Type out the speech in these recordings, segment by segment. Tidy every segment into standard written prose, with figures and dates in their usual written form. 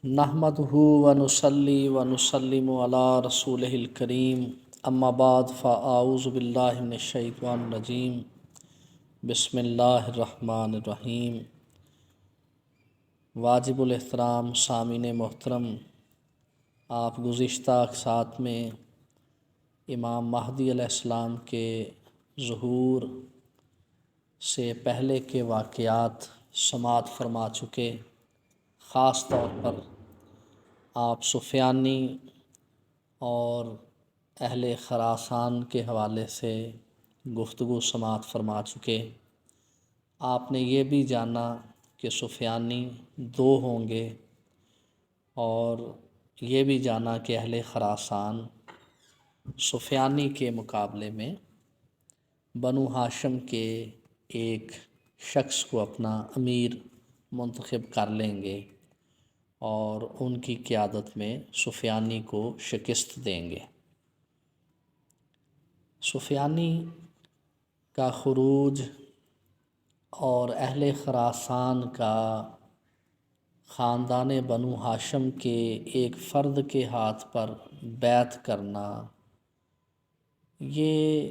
نحمدہ ونصلی ونسلم علی رسولہ الکریم اما بعد فاعوذ باللہ من الشیطان الرجیم بسم اللہ الرحمن الرحیم۔ واجب الاحترام سامعین محترم، آپ گزشتہ اقساط میں امام مہدی علیہ السلام کے ظہور سے پہلے کے واقعات سماعت فرما چکے۔ خاص طور پر آپ سفیانی اور اہل خراسان کے حوالے سے گفتگو سماعت فرما چکے۔ آپ نے یہ بھی جانا کہ سفیانی دو ہوں گے، اور یہ بھی جانا کہ اہل خراسان سفیانی کے مقابلے میں بنو ہاشم کے ایک شخص کو اپنا امیر منتخب کر لیں گے اور ان کی قیادت میں سفیانی کو شکست دیں گے۔ سفیانی کا خروج اور اہل خراسان کا خاندان بنو ہاشم کے ایک فرد کے ہاتھ پر بیعت کرنا، یہ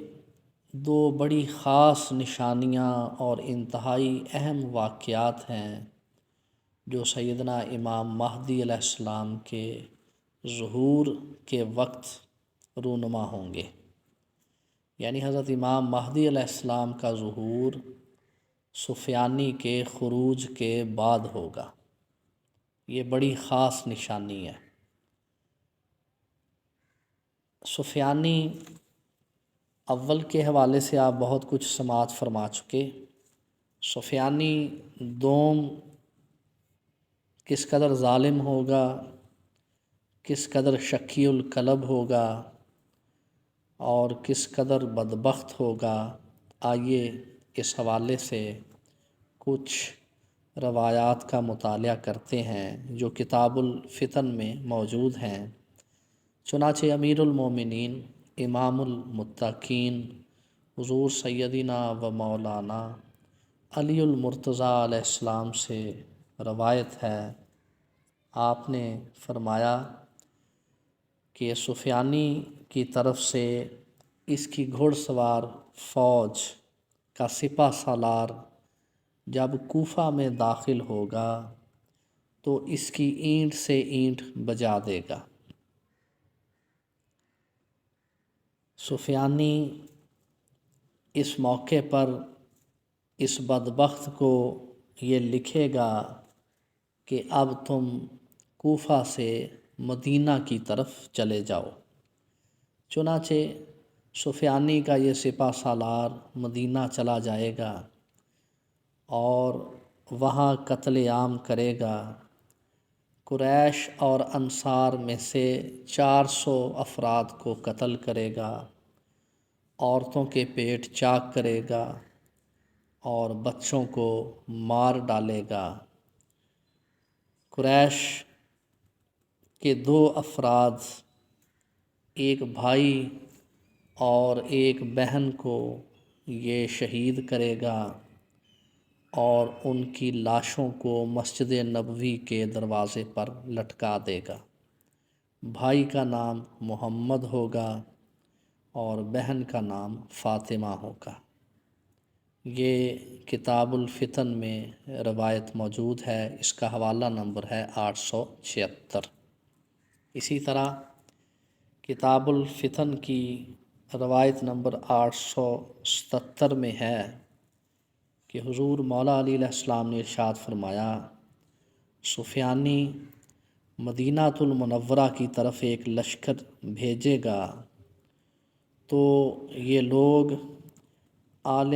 دو بڑی خاص نشانیاں اور انتہائی اہم واقعات ہیں جو سیدنا امام مہدی علیہ السلام کے ظہور کے وقت رونما ہوں گے۔ یعنی حضرت امام مہدی علیہ السلام کا ظہور سفیانی کے خروج کے بعد ہوگا۔ یہ بڑی خاص نشانی ہے۔ سفیانی اول کے حوالے سے آپ بہت کچھ سماعت فرما چکے۔ سفیانی دوم کس قدر ظالم ہوگا، کس قدر شکی القلب ہوگا اور کس قدر بدبخت ہوگا، آئیے اس حوالے سے کچھ روایات کا مطالعہ کرتے ہیں جو کتاب الفتن میں موجود ہیں۔ چنانچہ امیر المومنین امام المتقین حضور سیدنا و مولانا علی المرتضیٰ علیہ السلام سے روایت ہے، آپ نے فرمایا کہ سفیانی کی طرف سے اس کی گھڑ سوار فوج کا سپہ سالار جب کوفہ میں داخل ہوگا تو اس کی اینٹ سے اینٹ بجا دے گا۔ سفیانی اس موقع پر اس بدبخت کو یہ لکھے گا کہ اب تم کوفہ سے مدینہ کی طرف چلے جاؤ۔ چنانچہ سفیانی کا یہ سپہ سالار مدینہ چلا جائے گا اور وہاں قتل عام کرے گا۔ قریش اور انصار میں سے 400 افراد کو قتل کرے گا، عورتوں کے پیٹ چاک کرے گا اور بچوں کو مار ڈالے گا۔ قریش کے 2 افراد، ایک بھائی اور ایک بہن کو یہ شہید کرے گا اور ان کی لاشوں کو مسجد نبوی کے دروازے پر لٹکا دے گا۔ بھائی کا نام محمد ہوگا اور بہن کا نام فاطمہ ہوگا۔ یہ کتاب الفتن میں روایت موجود ہے، اس کا حوالہ نمبر ہے 876۔ اسی طرح کتاب الفتن کی روایت نمبر 877 میں ہے کہ حضور مولا علی علیہ السلام نے ارشاد فرمایا، سفیانی مدینہ المنورہ کی طرف ایک لشکر بھیجے گا تو یہ لوگ آل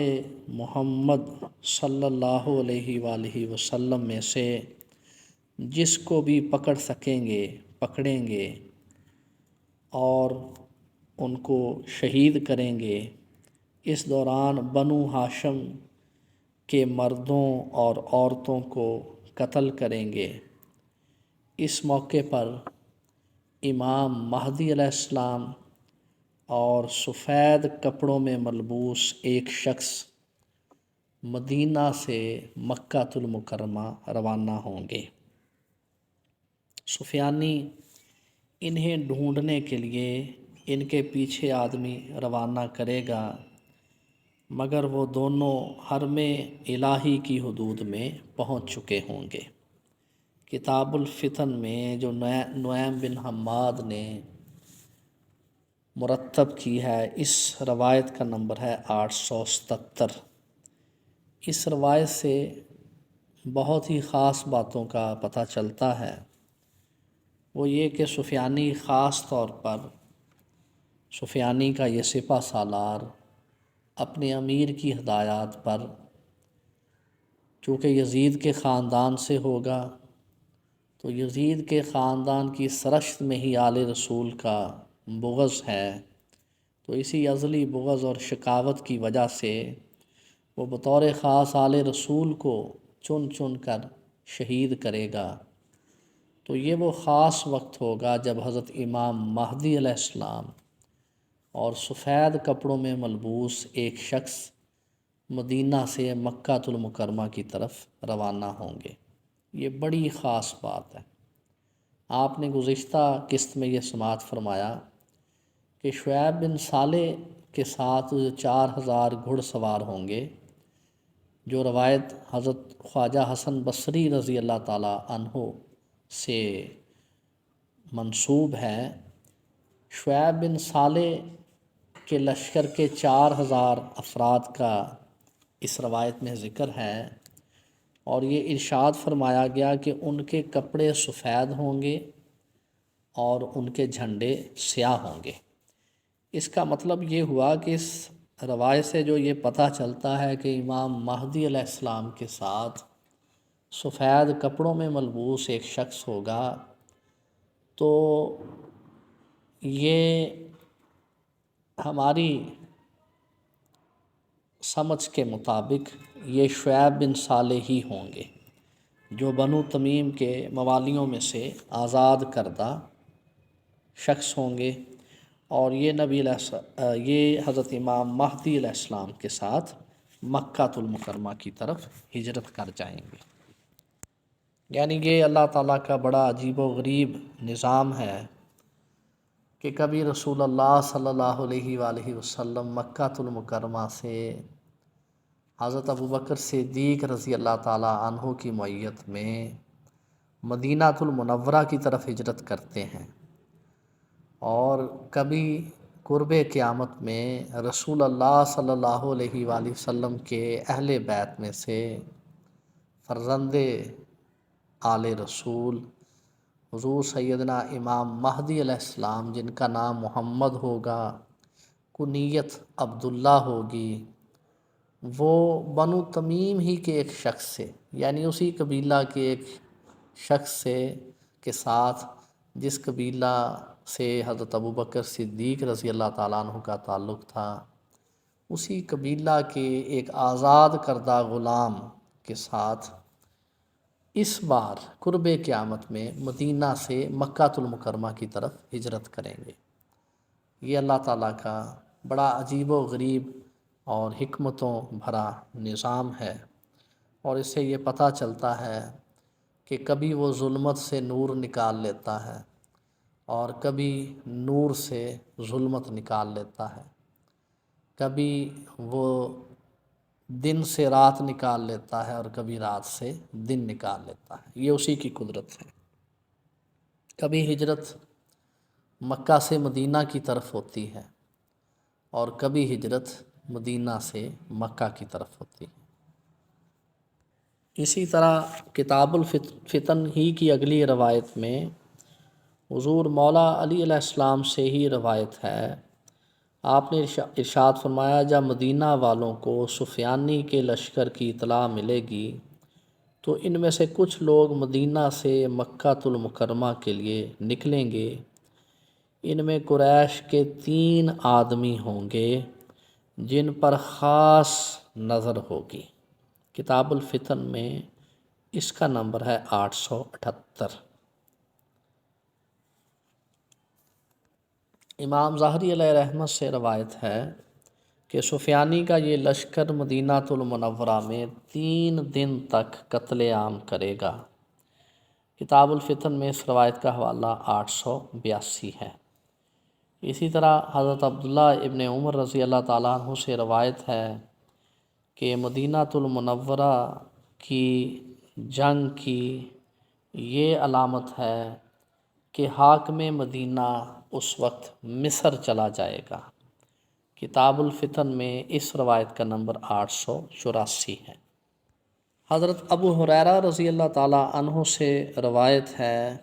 محمد صلی اللہ علیہ وآلہ وسلم میں سے جس کو بھی پکڑ سکیں گے پکڑیں گے اور ان کو شہید کریں گے۔ اس دوران بنو ہاشم کے مردوں اور عورتوں کو قتل کریں گے۔ اس موقع پر امام مہدی علیہ السلام اور سفید کپڑوں میں ملبوس ایک شخص مدینہ سے مکہ المکرمہ روانہ ہوں گے۔ سفیانی انہیں ڈھونڈنے کے لیے ان کے پیچھے آدمی روانہ کرے گا، مگر وہ دونوں حرم الہی کی حدود میں پہنچ چکے ہوں گے۔ کتاب الفتن میں جو نعیم بن حماد نے مرتب کی ہے، اس روایت کا نمبر ہے 877۔ اس روایت سے بہت ہی خاص باتوں کا پتہ چلتا ہے، وہ یہ کہ سفیانی خاص طور پر سفیانی کا یہ سپہ سالار اپنے امیر کی ہدایات پر، چونکہ یزید کے خاندان سے ہوگا تو یزید کے خاندان کی سرشت میں ہی آل رسول کا بغض ہے، تو اسی ازلی بغض اور شقاوت کی وجہ سے وہ بطور خاص آل رسول کو چن چن کر شہید کرے گا۔ تو یہ وہ خاص وقت ہوگا جب حضرت امام مہدی علیہ السلام اور سفید کپڑوں میں ملبوس ایک شخص مدینہ سے مکہ المکرمہ کی طرف روانہ ہوں گے۔ یہ بڑی خاص بات ہے۔ آپ نے گزشتہ قسط میں یہ سماعت فرمایا کہ شعیب بن صالح کے ساتھ 4000 گھڑ سوار ہوں گے، جو روایت حضرت خواجہ حسن بصری رضی اللہ تعالی عنہ سے منسوب ہے۔ شعیب بن صالح کے لشکر کے 4000 افراد کا اس روایت میں ذکر ہے، اور یہ ارشاد فرمایا گیا کہ ان کے کپڑے سفید ہوں گے اور ان کے جھنڈے سیاہ ہوں گے۔ اس کا مطلب یہ ہوا کہ اس روایت سے جو یہ پتہ چلتا ہے کہ امام مہدی علیہ السلام کے ساتھ سفید کپڑوں میں ملبوس ایک شخص ہوگا، تو یہ ہماری سمجھ کے مطابق یہ شعیب بن صالح ہی ہوں گے، جو بنو تمیم کے موالیوں میں سے آزاد کردہ شخص ہوں گے، اور یہ حضرت امام مہدی علیہ السلام کے ساتھ مکہ المکرمہ کی طرف ہجرت کر جائیں گے۔ یعنی یہ اللہ تعالیٰ کا بڑا عجیب و غریب نظام ہے کہ کبھی رسول اللہ صلی اللہ علیہ وآلہ وسلم مکہ المکرمہ سے حضرت ابوبکر صدیق رضی اللہ تعالیٰ عنہ کی معیت میں مدینہ المنورہ کی طرف ہجرت کرتے ہیں، اور کبھی قرب قیامت میں رسول اللہ صلی اللہ علیہ وآلہ وسلم کے اہل بیت میں سے فرزند آل رسول حضور سیدنا امام مہدی علیہ السلام، جن کا نام محمد ہوگا، کنیت عبداللہ ہوگی، وہ بنو تمیم ہی کے ایک شخص سے، یعنی اسی قبیلہ کے ایک شخص سے کے ساتھ جس قبیلہ سے حضرت ابوبکر صدیق رضی اللہ تعالیٰ عنہ کا تعلق تھا، اسی قبیلہ کے ایک آزاد کردہ غلام کے ساتھ اس بار قرب قیامت میں مدینہ سے مکہ المکرمہ کی طرف ہجرت کریں گے۔ یہ اللہ تعالیٰ کا بڑا عجیب و غریب اور حکمتوں بھرا نظام ہے، اور اس سے یہ پتہ چلتا ہے کہ کبھی وہ ظلمت سے نور نکال لیتا ہے اور کبھی نور سے ظلمت نکال لیتا ہے، کبھی وہ دن سے رات نکال لیتا ہے اور کبھی رات سے دن نکال لیتا ہے۔ یہ اسی کی قدرت ہے۔ کبھی ہجرت مکہ سے مدینہ کی طرف ہوتی ہے اور کبھی ہجرت مدینہ سے مکہ کی طرف ہوتی ہے۔ اسی طرح کتاب الفتن ہی کی اگلی روایت میں حضور مولا علی علیہ السلام سے ہی روایت ہے، آپ نے ارشاد فرمایا، جب مدینہ والوں کو سفیانی کے لشکر کی اطلاع ملے گی تو ان میں سے کچھ لوگ مدینہ سے مکہ المکرمہ کے لیے نکلیں گے، ان میں قریش کے 3 آدمی ہوں گے جن پر خاص نظر ہوگی۔ کتاب الفتن میں اس کا نمبر ہے 878۔ امام ظاہری علیہ رحمت سے روایت ہے کہ سفیانی کا یہ لشکر مدینہ المنورہ میں 3 دن تک قتل عام کرے گا۔ کتاب الفتن میں اس روایت کا حوالہ 882 ہے۔ اسی طرح حضرت عبداللہ ابن عمر رضی اللہ تعالیٰ عنہ سے روایت ہے کہ مدینہ المنورہ کی جنگ کی یہ علامت ہے کہ حاکم مدینہ اس وقت مصر چلا جائے گا۔ کتاب الفتن میں اس روایت کا نمبر 884 ہے۔ حضرت ابو ہریرہ رضی اللہ تعالیٰ عنہ سے روایت ہے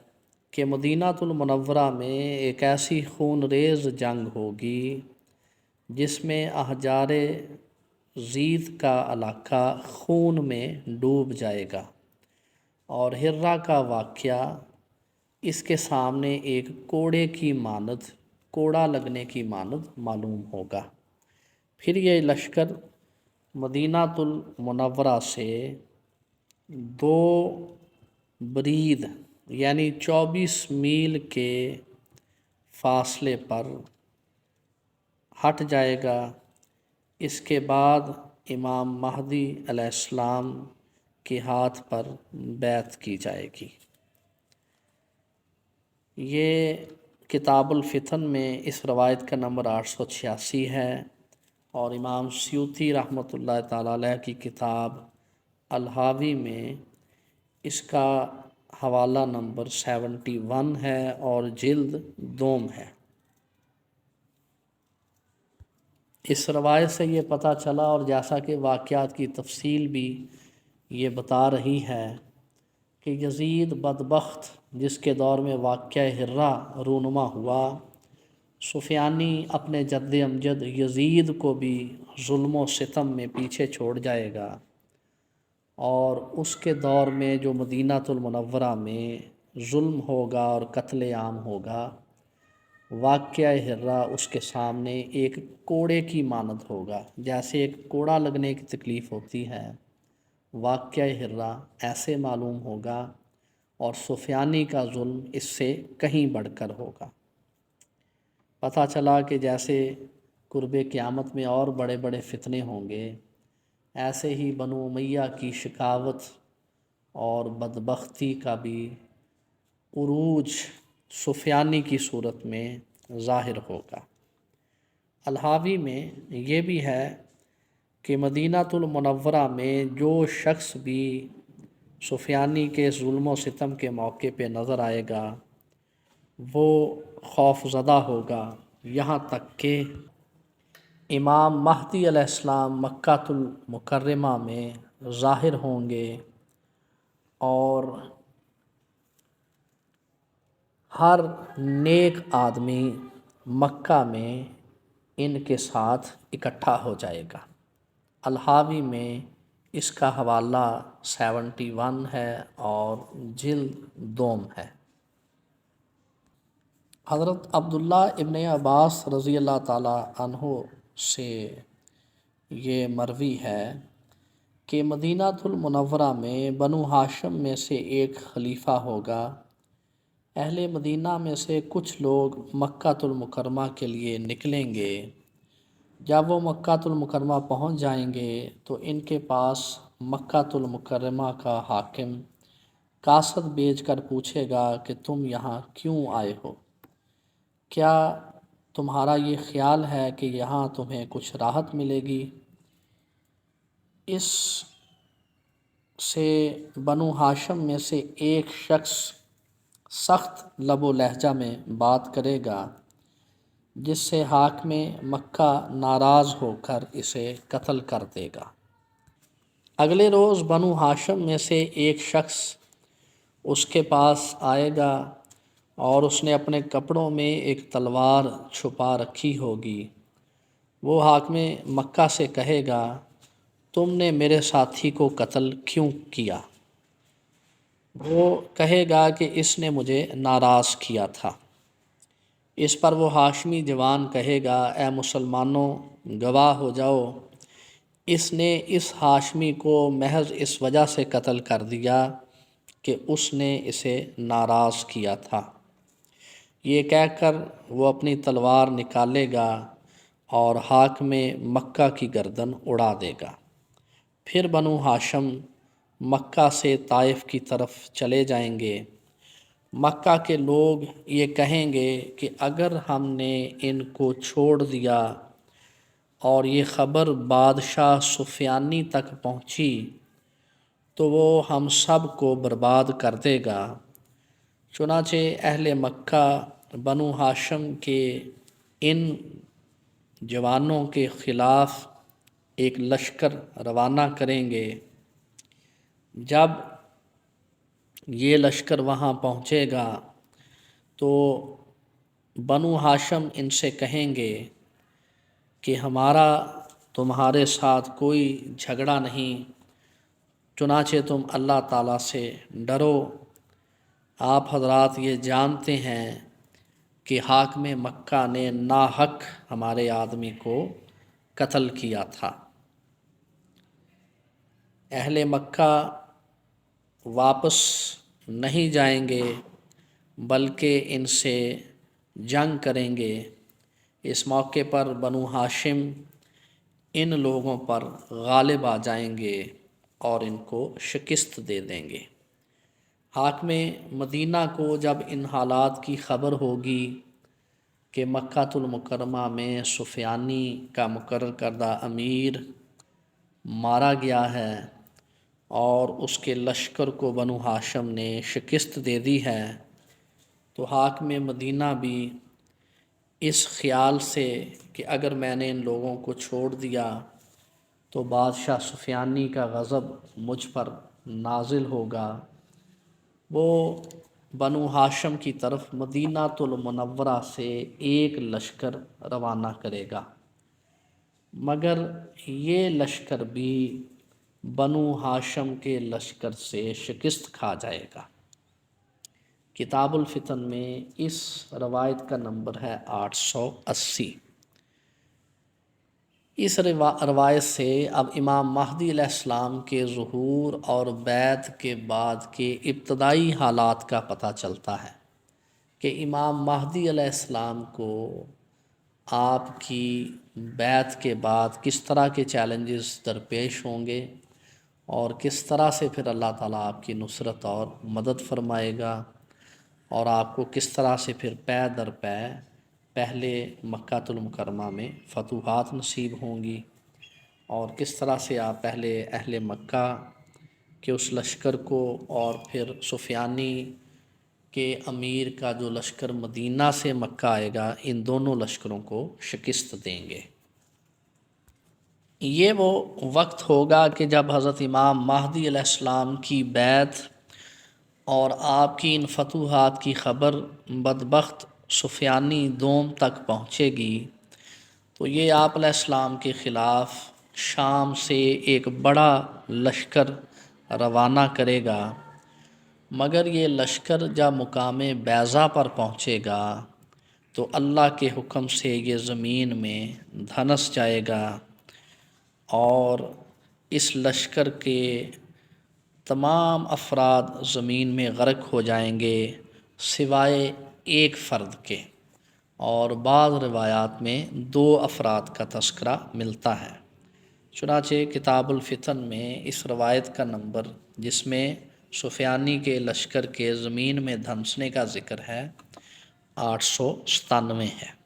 کہ مدینہ المنورہ میں ایک ایسی خون ریز جنگ ہوگی جس میں احجار زید کا علاقہ خون میں ڈوب جائے گا، اور ہرہ کا واقعہ اس کے سامنے ایک کوڑے کی مانند، کوڑا لگنے کی مانند معلوم ہوگا۔ پھر یہ لشکر مدینہ المنورہ سے 2 برید یعنی 24 میل کے فاصلے پر ہٹ جائے گا۔ اس کے بعد امام مہدی علیہ السلام کے ہاتھ پر بیعت کی جائے گی۔ یہ کتاب الفتن میں اس روایت کا نمبر 886 ہے، اور امام سیوطی رحمۃ اللہ تعالیٰ علیہ کی کتاب الحاوی میں اس کا حوالہ نمبر 71 ہے اور جلد 2 ہے۔ اس روایت سے یہ پتہ چلا، اور جیسا کہ واقعات کی تفصیل بھی یہ بتا رہی ہے، کہ یزید بدبخت جس کے دور میں واقعہ ہرہ رونما ہوا، سفیانی اپنے جد امجد یزید کو بھی ظلم و ستم میں پیچھے چھوڑ جائے گا، اور اس کے دور میں جو مدینہ المنورہ میں ظلم ہوگا اور قتل عام ہوگا، واقعہ ہرہ اس کے سامنے ایک کوڑے کی مانند ہوگا۔ جیسے ایک کوڑا لگنے کی تکلیف ہوتی ہے، واقعہ ہرہ ایسے معلوم ہوگا، اور سفیانی کا ظلم اس سے کہیں بڑھ کر ہوگا۔ پتہ چلا کہ جیسے قرب قیامت میں اور بڑے بڑے فتنے ہوں گے، ایسے ہی بنو امیہ کی شقاوت اور بدبختی کا بھی عروج سفیانی کی صورت میں ظاہر ہوگا۔ الحاوی میں یہ بھی ہے کہ مدینہ المنورہ میں جو شخص بھی سفیانی کے ظلم و ستم کے موقع پہ نظر آئے گا، وہ خوف زدہ ہوگا، یہاں تک کہ امام مہدی علیہ السلام مکہ المکرمہ میں ظاہر ہوں گے، اور ہر نیک آدمی مکہ میں ان کے ساتھ اکٹھا ہو جائے گا۔ الحاوی میں اس کا حوالہ 71 ہے اور جلد 2 ہے۔ حضرت عبداللہ ابن عباس رضی اللہ تعالی عنہ سے یہ مروی ہے کہ مدینہ المنورہ میں بنو ہاشم میں سے ایک خلیفہ ہوگا۔ اہل مدینہ میں سے کچھ لوگ مکہ المکرمہ کے لیے نکلیں گے۔ جب وہ مکہ المکرمہ پہنچ جائیں گے تو ان کے پاس مکہ المکرمہ کا حاکم قاصد بھیج کر پوچھے گا کہ تم یہاں کیوں آئے ہو؟ کیا تمہارا یہ خیال ہے کہ یہاں تمہیں کچھ راحت ملے گی؟ اس سے بنو ہاشم میں سے ایک شخص سخت لب و لہجہ میں بات کرے گا، جس سے حاکم مکہ ناراض ہو کر اسے قتل کر دے گا۔ اگلے روز بنو ہاشم میں سے ایک شخص اس کے پاس آئے گا، اور اس نے اپنے کپڑوں میں ایک تلوار چھپا رکھی ہوگی۔ وہ حاکم مکہ سے کہے گا، تم نے میرے ساتھی کو قتل کیوں کیا؟ وہ کہے گا کہ اس نے مجھے ناراض کیا تھا۔ اس پر وہ ہاشمی جوان کہے گا، اے مسلمانوں، گواہ ہو جاؤ، اس نے اس ہاشمی کو محض اس وجہ سے قتل کر دیا کہ اس نے اسے ناراض کیا تھا۔ یہ کہہ کر وہ اپنی تلوار نکالے گا اور حاکم مکہ کی گردن اڑا دے گا۔ پھر بنو ہاشم مکہ سے طائف کی طرف چلے جائیں گے، مکہ کے لوگ یہ کہیں گے کہ اگر ہم نے ان کو چھوڑ دیا اور یہ خبر بادشاہ سفیانی تک پہنچی تو وہ ہم سب کو برباد کر دے گا۔ چنانچہ اہل مکہ بنو ہاشم کے ان جوانوں کے خلاف ایک لشکر روانہ کریں گے۔ جب یہ لشکر وہاں پہنچے گا تو بنو ہاشم ان سے کہیں گے کہ ہمارا تمہارے ساتھ کوئی جھگڑا نہیں، چنانچہ تم اللہ تعالیٰ سے ڈرو۔ آپ حضرات یہ جانتے ہیں کہ حاکم مکہ نے ناحق ہمارے آدمی کو قتل کیا تھا۔ اہل مکہ واپس نہیں جائیں گے بلکہ ان سے جنگ کریں گے۔ اس موقع پر بنو ہاشم ان لوگوں پر غالب آ جائیں گے اور ان کو شکست دے دیں گے۔ حاکم مدینہ کو جب ان حالات کی خبر ہوگی کہ مکۃ المکرمہ میں سفیانی کا مقرر کردہ امیر مارا گیا ہے اور اس کے لشکر کو بنو ہاشم نے شکست دے دی ہے، تو حاکم مدینہ بھی اس خیال سے کہ اگر میں نے ان لوگوں کو چھوڑ دیا تو بادشاہ سفیانی کا غضب مجھ پر نازل ہوگا، وہ بنو ہاشم کی طرف مدینہ المنورہ سے ایک لشکر روانہ کرے گا، مگر یہ لشکر بھی بنو ہاشم کے لشکر سے شکست کھا جائے گا۔ کتاب الفتن میں اس روایت کا نمبر ہے 880۔ اس روایت سے اب امام مہدی علیہ السلام کے ظہور اور بیعت کے بعد کے ابتدائی حالات کا پتہ چلتا ہے کہ امام مہدی علیہ السلام کو آپ کی بیعت کے بعد کس طرح کے چیلنجز درپیش ہوں گے اور کس طرح سے پھر اللہ تعالیٰ آپ کی نصرت اور مدد فرمائے گا، اور آپ کو کس طرح سے پھر پے در پے پہلے مکۃ المکرمہ میں فتوحات نصیب ہوں گی، اور کس طرح سے آپ پہلے اہل مکہ کے اس لشکر کو اور پھر سفیانی کے امیر کا جو لشکر مدینہ سے مکہ آئے گا، ان دونوں لشکروں کو شکست دیں گے۔ یہ وہ وقت ہوگا کہ جب حضرت امام مہدی علیہ السلام کی بیعت اور آپ کی ان فتوحات کی خبر بدبخت سفیانی دوم تک پہنچے گی تو یہ آپ علیہ السلام کے خلاف شام سے ایک بڑا لشکر روانہ کرے گا، مگر یہ لشکر جب مقام بیضا پر پہنچے گا تو اللہ کے حکم سے یہ زمین میں دھنس جائے گا اور اس لشکر کے تمام افراد زمین میں غرق ہو جائیں گے سوائے ایک فرد کے، اور بعض روایات میں 2 افراد کا تذکرہ ملتا ہے۔ چنانچہ کتاب الفتن میں اس روایت کا نمبر جس میں سفیانی کے لشکر کے زمین میں دھنسنے کا ذکر ہے 897 ہے۔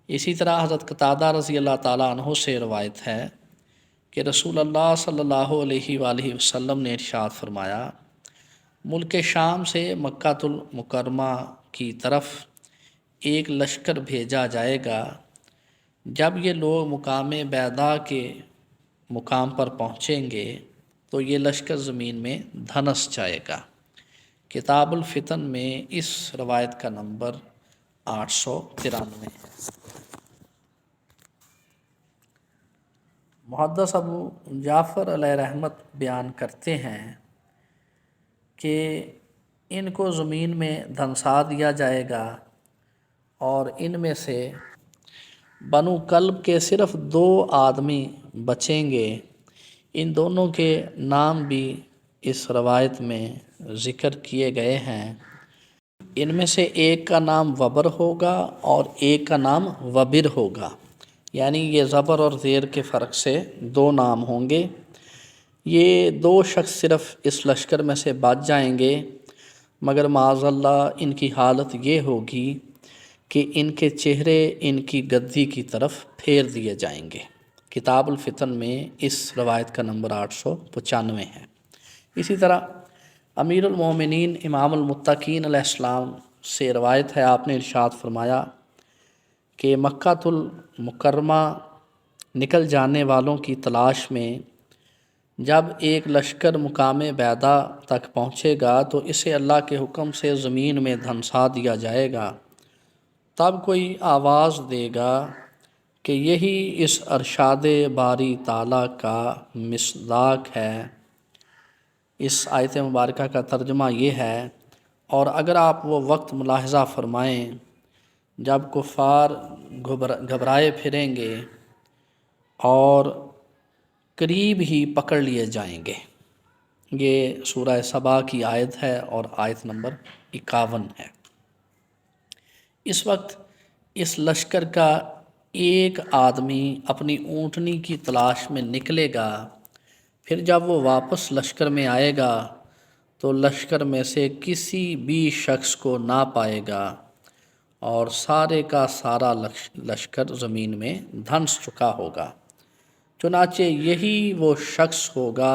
اسی طرح حضرت قتادہ رضی اللہ تعالیٰ عنہ سے روایت ہے کہ رسول اللہ صلی اللہ علیہ وآلہ وسلم نے ارشاد فرمایا، ملک شام سے مکۃ المکرمہ کی طرف ایک لشکر بھیجا جائے گا، جب یہ لوگ مقام بیضا کے مقام پر پہنچیں گے تو یہ لشکر زمین میں دھنس جائے گا۔ کتاب الفتن میں اس روایت کا نمبر 893 ہے۔ محدث ابو جعفر علیہ رحمت بیان کرتے ہیں کہ ان کو زمین میں دھنسا دیا جائے گا اور ان میں سے بنو کلب کے صرف 2 آدمی بچیں گے۔ ان دونوں کے نام بھی اس روایت میں ذکر کیے گئے ہیں۔ ان میں سے ایک کا نام وبر ہوگا اور ایک کا نام وبر ہوگا، یعنی یہ زبر اور زیر کے فرق سے 2 نام ہوں گے۔ یہ 2 شخص صرف اس لشکر میں سے بچ جائیں گے مگر معاذ اللہ ان کی حالت یہ ہوگی کہ ان کے چہرے ان کی گدی کی طرف پھیر دیے جائیں گے۔ کتاب الفتن میں اس روایت کا نمبر 895 ہے۔ اسی طرح امیر المومنین امام المتقین علیہ السلام سے روایت ہے، آپ نے ارشاد فرمایا کہ مکۃ المکرمہ نکل جانے والوں کی تلاش میں جب ایک لشکر مقام بیدا تک پہنچے گا تو اسے اللہ کے حکم سے زمین میں دھنسا دیا جائے گا۔ تب کوئی آواز دے گا کہ یہی اس ارشاد باری تعالیٰ کا مصداق ہے۔ اس آیت مبارکہ کا ترجمہ یہ ہے، اور اگر آپ وہ وقت ملاحظہ فرمائیں جب کفار گھبرائے پھریں گے اور قریب ہی پکڑ لیے جائیں گے۔ یہ سورہ سبا کی آیت ہے اور آیت نمبر 51 ہے۔ اس وقت اس لشکر کا ایک آدمی اپنی اونٹنی کی تلاش میں نکلے گا، پھر جب وہ واپس لشکر میں آئے گا تو لشکر میں سے کسی بھی شخص کو نہ پائے گا اور سارے کا سارا لشکر زمین میں دھنس چکا ہوگا۔ چنانچہ یہی وہ شخص ہوگا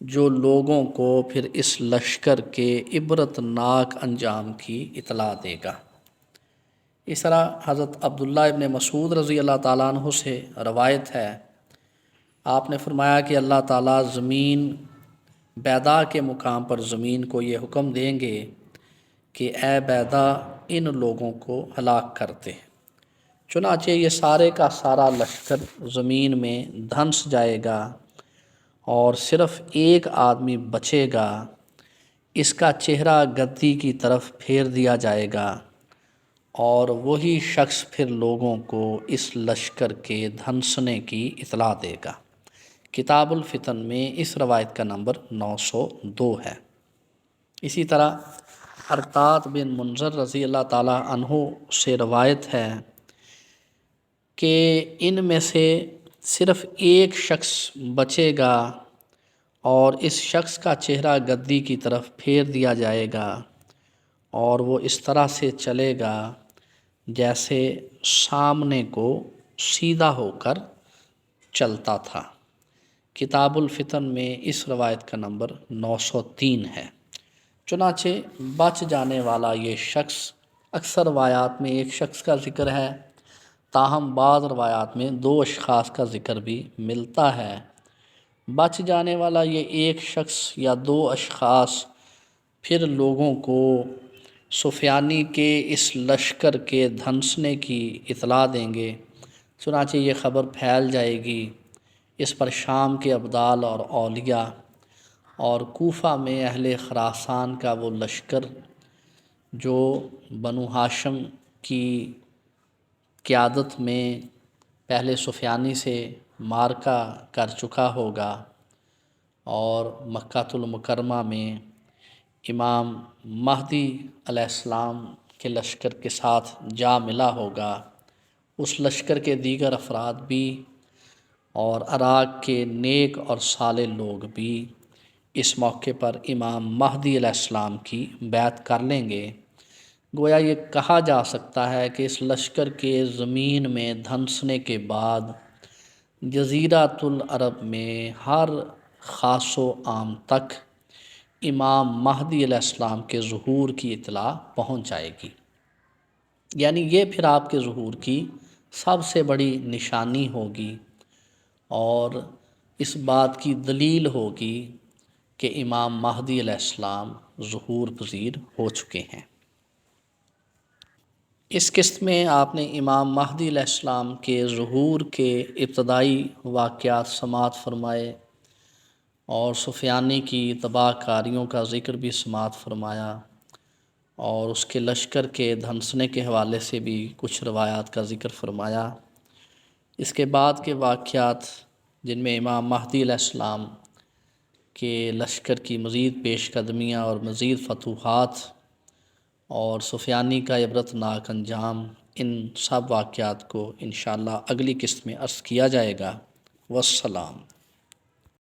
جو لوگوں کو پھر اس لشکر کے عبرتناک انجام کی اطلاع دے گا۔ اس طرح حضرت عبداللہ ابن مسعود رضی اللہ تعالیٰ عنہ سے روایت ہے، آپ نے فرمایا کہ اللہ تعالیٰ زمین بیدا کے مقام پر زمین کو یہ حکم دیں گے کہ اے بیدا ان لوگوں کو ہلاک کر دے۔ چنانچہ یہ سارے کا سارا لشکر زمین میں دھنس جائے گا اور صرف ایک آدمی بچے گا، اس کا چہرہ گدی کی طرف پھیر دیا جائے گا اور وہی شخص پھر لوگوں کو اس لشکر کے دھنسنے کی اطلاع دے گا۔ کتاب الفتن میں اس روایت کا نمبر 902 ہے۔ اسی طرح ارطاد بن منذر رضی اللہ تعالیٰ عنہ سے روایت ہے کہ ان میں سے صرف ایک شخص بچے گا اور اس شخص کا چہرہ گدی کی طرف پھیر دیا جائے گا اور وہ اس طرح سے چلے گا جیسے سامنے کو سیدھا ہو کر چلتا تھا۔ کتاب الفتن میں اس روایت کا نمبر 903 ہے۔ چنانچہ بچ جانے والا یہ شخص، اکثر روایات میں ایک شخص کا ذکر ہے، تاہم بعض روایات میں 2 اشخاص کا ذکر بھی ملتا ہے۔ بچ جانے والا یہ ایک شخص یا 2 اشخاص پھر لوگوں کو سفیانی کے اس لشکر کے دھنسنے کی اطلاع دیں گے۔ چنانچہ یہ خبر پھیل جائے گی، اس پر شام کے ابدال اور اولیاء اور کوفہ میں اہل خراسان کا وہ لشکر جو بنو ہاشم کی قیادت میں پہلے سفیانی سے مارکہ کر چکا ہوگا اور مکۃ المکرمہ میں امام مہدی علیہ السلام کے لشکر کے ساتھ جا ملا ہوگا۔ اس لشکر کے دیگر افراد بھی اور عراق کے نیک اور صالح لوگ بھی اس موقع پر امام مہدی علیہ السلام کی بیعت کر لیں گے۔ گویا یہ کہا جا سکتا ہے کہ اس لشکر کے زمین میں دھنسنے کے بعد جزیرۃ العرب میں ہر خاص و عام تک امام مہدی علیہ السلام کے ظہور کی اطلاع پہنچ جائے گی۔ یعنی یہ پھر آپ کے ظہور کی سب سے بڑی نشانی ہوگی اور اس بات کی دلیل ہوگی کہ امام مہدی علیہ السلام ظہور پذیر ہو چکے ہیں۔ اس قسط میں آپ نے امام مہدی علیہ السلام کے ظہور کے ابتدائی واقعات سماعت فرمائے اور سفیانی کی تباہ کاریوں کا ذکر بھی سماعت فرمایا اور اس کے لشکر کے دھنسنے کے حوالے سے بھی کچھ روایات کا ذکر فرمایا۔ اس کے بعد کے واقعات جن میں امام مہدی علیہ السلام کے لشکر کی مزید پیش قدمیاں اور مزید فتوحات اور سفیانی کا عبرتناک انجام، ان سب واقعات کو انشاءاللہ اگلی قسط میں عرض کیا جائے گا۔ والسلام۔